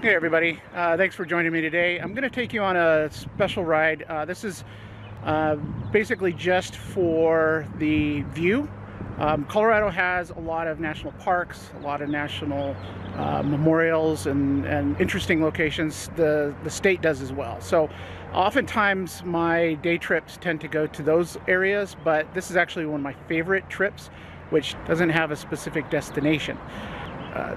Hey everybody, thanks for joining me today. I'm going to take you on a special ride. This is basically just for the view. Colorado has a lot of national parks, a lot of national memorials and interesting locations. The state does as well. So oftentimes my day trips tend to go to those areas, but this is actually one of my favorite trips, which doesn't have a specific destination.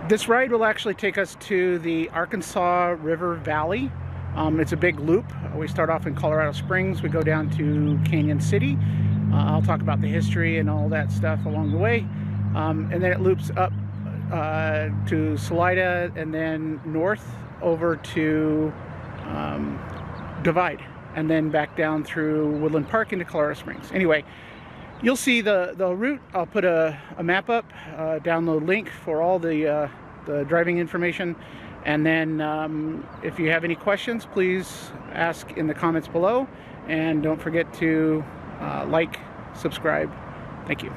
This ride will actually take us to the Arkansas River Valley. It's a big loop. We start off in Colorado Springs, we go down to Cañon City. I'll talk about the history and all that stuff along the way. And then it loops up to Salida and then north over to Divide, and then back down through Woodland Park into Colorado Springs. Anyway, you'll see the route. I'll put a map up, download link for all the driving information. And then if you have any questions, please ask in the comments below. And don't forget to like, subscribe. Thank you.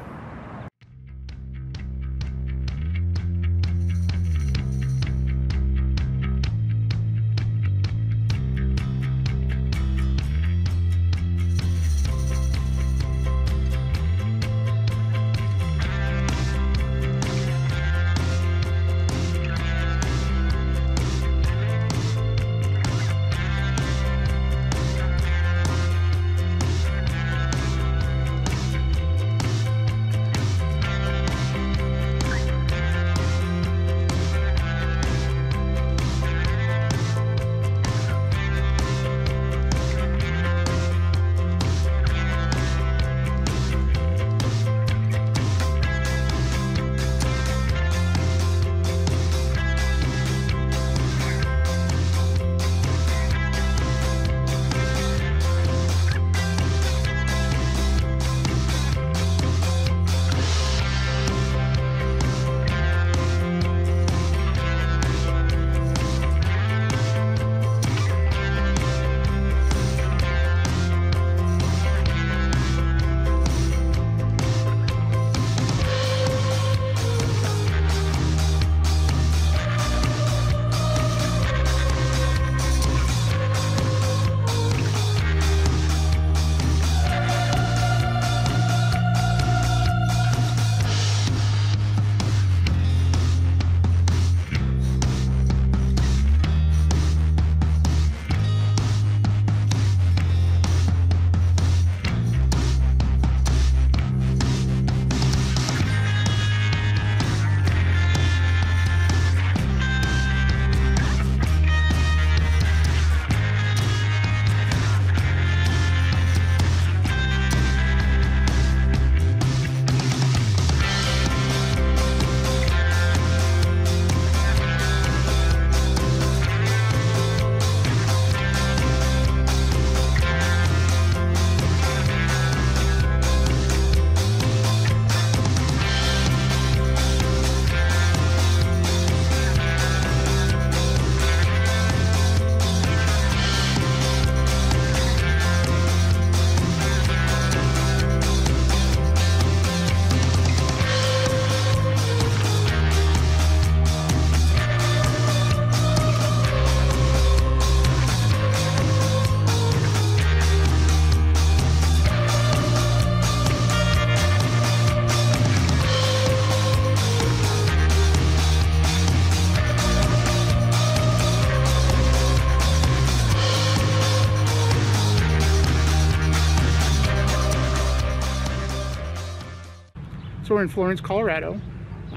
So we're in Florence, Colorado.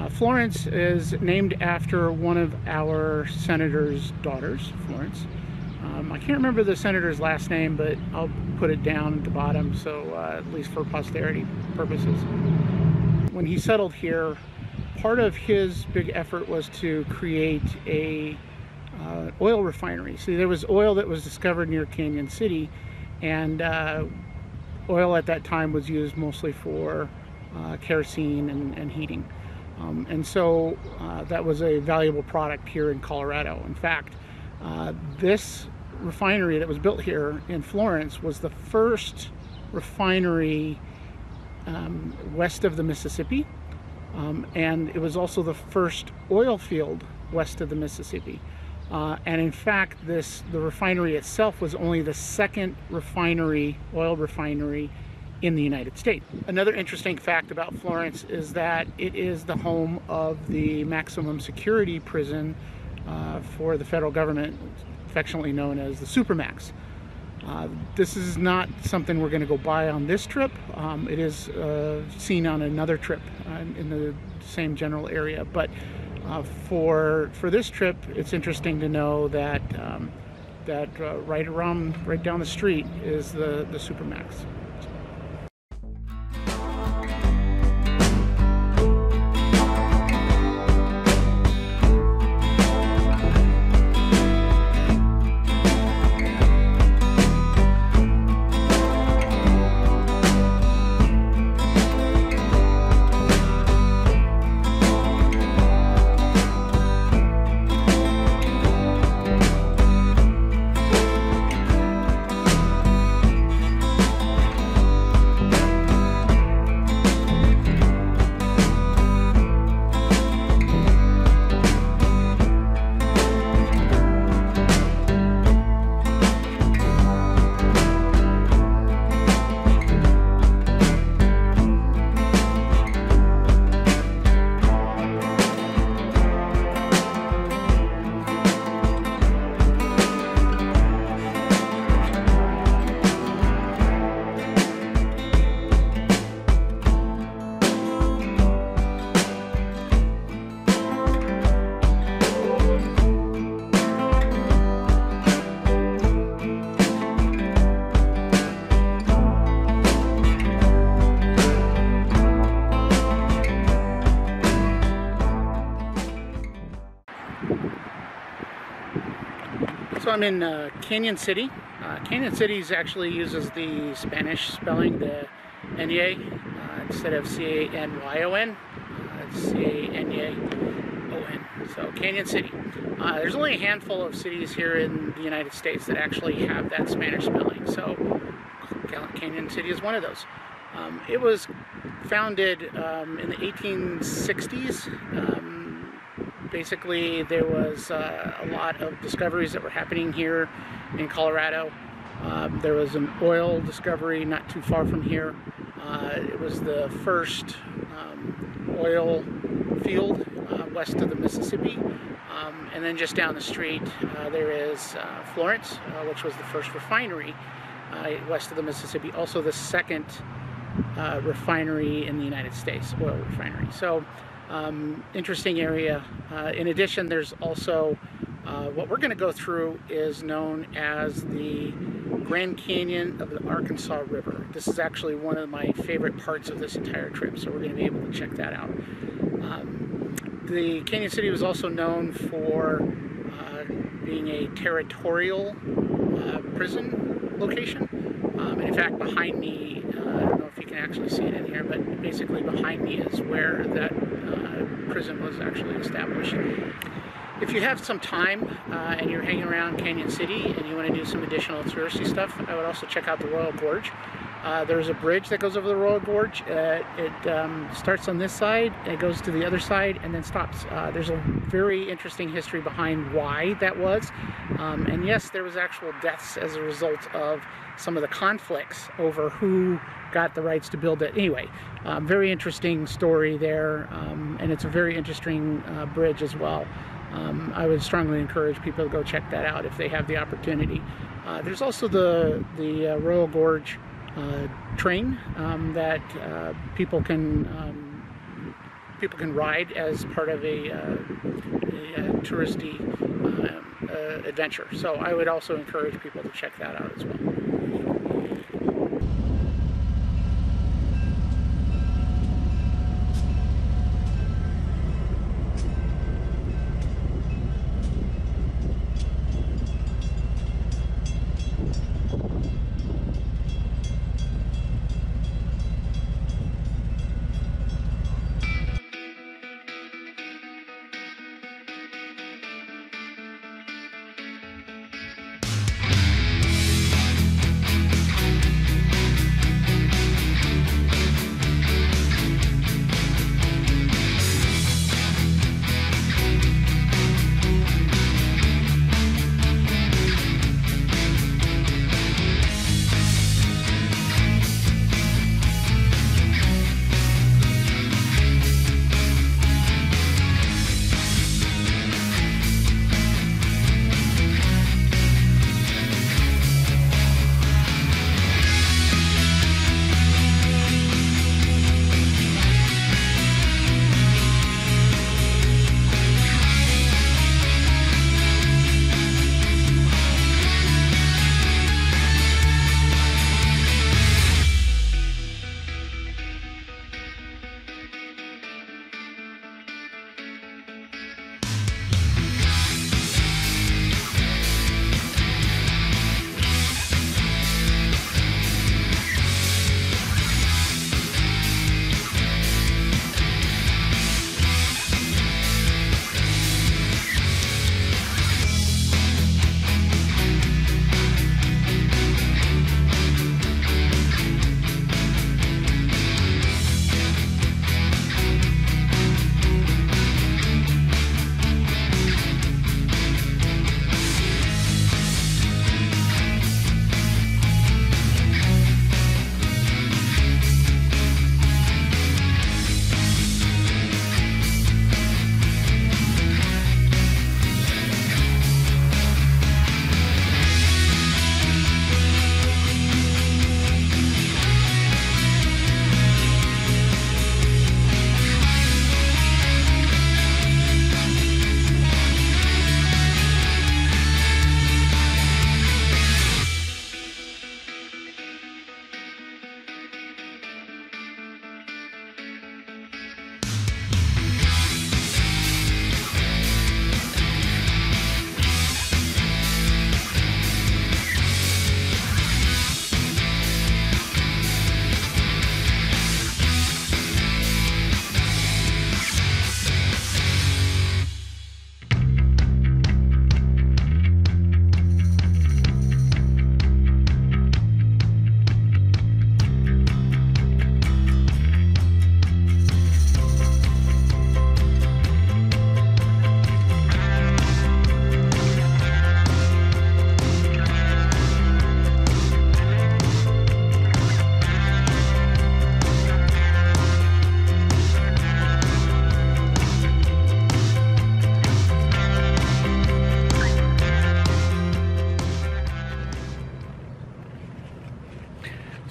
Florence is named after one of our senator's daughters, Florence. I can't remember the senator's last name, but I'll put it down at the bottom, so at least for posterity purposes. When he settled here, part of his big effort was to create a oil refinery. See, there was oil that was discovered near Cañon City, and oil at that time was used mostly for kerosene and heating. And so that was a valuable product here in Colorado. In fact, this refinery that was built here in Florence was the first refinery west of the Mississippi, and it was also the first oil field west of the Mississippi. And in fact, the refinery itself was only the second oil refinery in the United States. Another interesting fact about Florence is that it is the home of the maximum security prison for the federal government, affectionately known as the Supermax. This is not something we're going to go by on this trip. It is seen on another trip in the same general area, but for this trip, it's interesting to know that right down the street is the Supermax. So I'm in Cañon City. Cañon City actually uses the Spanish spelling, the Nye, instead of C-A-N-Y-O-N. It's C-A-N-Y-O-N. So Cañon City. There's only a handful of cities here in the United States that actually have that Spanish spelling. So Cañon City is one of those. It was founded in the 1860s. Basically, there was a lot of discoveries that were happening here in Colorado. There was an oil discovery not too far from here. It was the first oil field west of the Mississippi. And then just down the street, there is Florence, which was the first refinery west of the Mississippi. Also the second refinery in the United States, oil refinery. So interesting area. In addition, there's also what we're going to go through is known as the Grand Canyon of the Arkansas River. This is actually one of my favorite parts of this entire trip, so we're going to be able to check that out. The Cañon City was also known for being a territorial prison location. And in fact, behind me, I don't know if you can actually see it in here, but basically behind me is where that prison was actually established. If you have some time and you're hanging around Cañon City and you want to do some additional touristy stuff, I would also check out the Royal Gorge. There's a bridge that goes over the Royal Gorge. It starts on this side, and it goes to the other side, and then stops. There's a very interesting history behind why that was. And yes, there was actual deaths as a result of some of the conflicts over who got the rights to build it. Anyway, very interesting story there, and it's a very interesting bridge as well. I would strongly encourage people to go check that out if they have the opportunity. There's also the Royal Gorge train that people can ride as part of a touristy adventure. So I would also encourage people to check that out as well.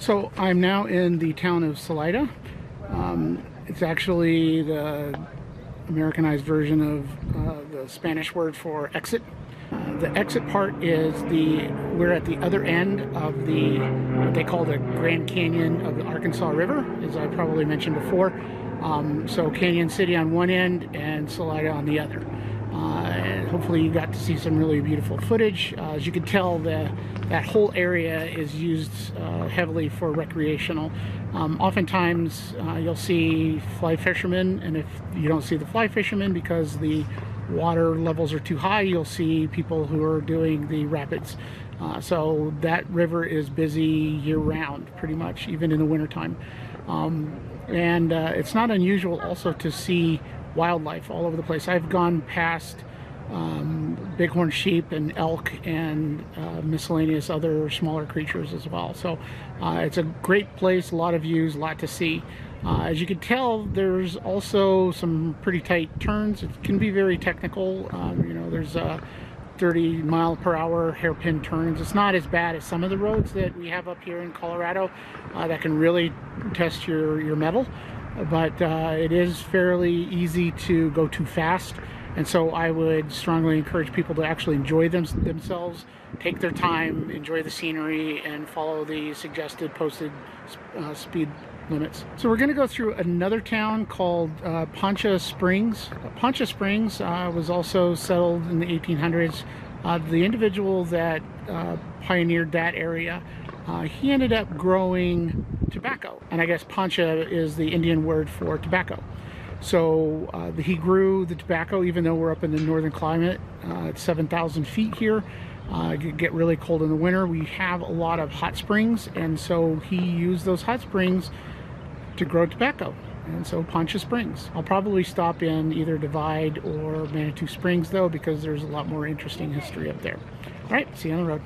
So I'm now in the town of Salida. It's actually the Americanized version of the Spanish word for exit. The exit part is we're at the other end of what they call the Grand Canyon of the Arkansas River, as I probably mentioned before. So Cañon City on one end and Salida on the other. And hopefully you got to see some really beautiful footage. As you can tell, that whole area is used heavily for recreational. Oftentimes you'll see fly fishermen, and if you don't see the fly fishermen because the water levels are too high, you'll see people who are doing the rapids. So that river is busy year-round, pretty much, even in the wintertime. And it's not unusual also to see wildlife all over the place. I've gone past bighorn sheep and elk and miscellaneous other smaller creatures as well. So it's a great place, a lot of views, a lot to see. As you can tell, there's also some pretty tight turns. It can be very technical. You know, there's 30-mile-per-hour hairpin turns. It's not as bad as some of the roads that we have up here in Colorado that can really test your mettle. But it is fairly easy to go too fast. And so I would strongly encourage people to actually enjoy themselves, take their time, enjoy the scenery, and follow the suggested posted speed limits. So we're going to go through another town called Poncha Springs. Poncha Springs was also settled in the 1800s. The individual that pioneered that area, he ended up growing tobacco. And I guess Poncha is the Indian word for tobacco. So he grew the tobacco, even though we're up in the northern climate. It's 7,000 feet here. It get really cold in the winter. We have a lot of hot springs, and so he used those hot springs to grow tobacco. And so Poncha Springs. I'll probably stop in either Divide or Manitou Springs though, because there's a lot more interesting history up there. All right, see you on the road.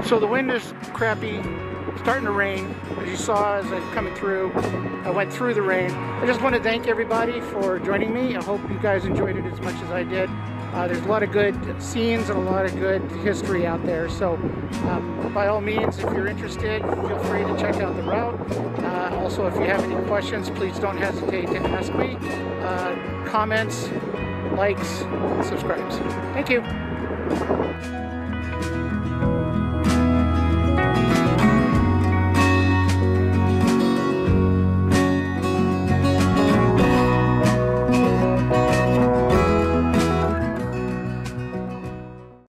So the wind is crappy, starting to rain. As you saw as I'm coming through, I went through the rain. I just want to thank everybody for joining me. I hope you guys enjoyed it as much as I did. There's a lot of good scenes and a lot of good history out there. So by all means, if you're interested, feel free to check out the route. Also, if you have any questions, please don't hesitate to ask me. Comments, likes, subscribes. Thank you.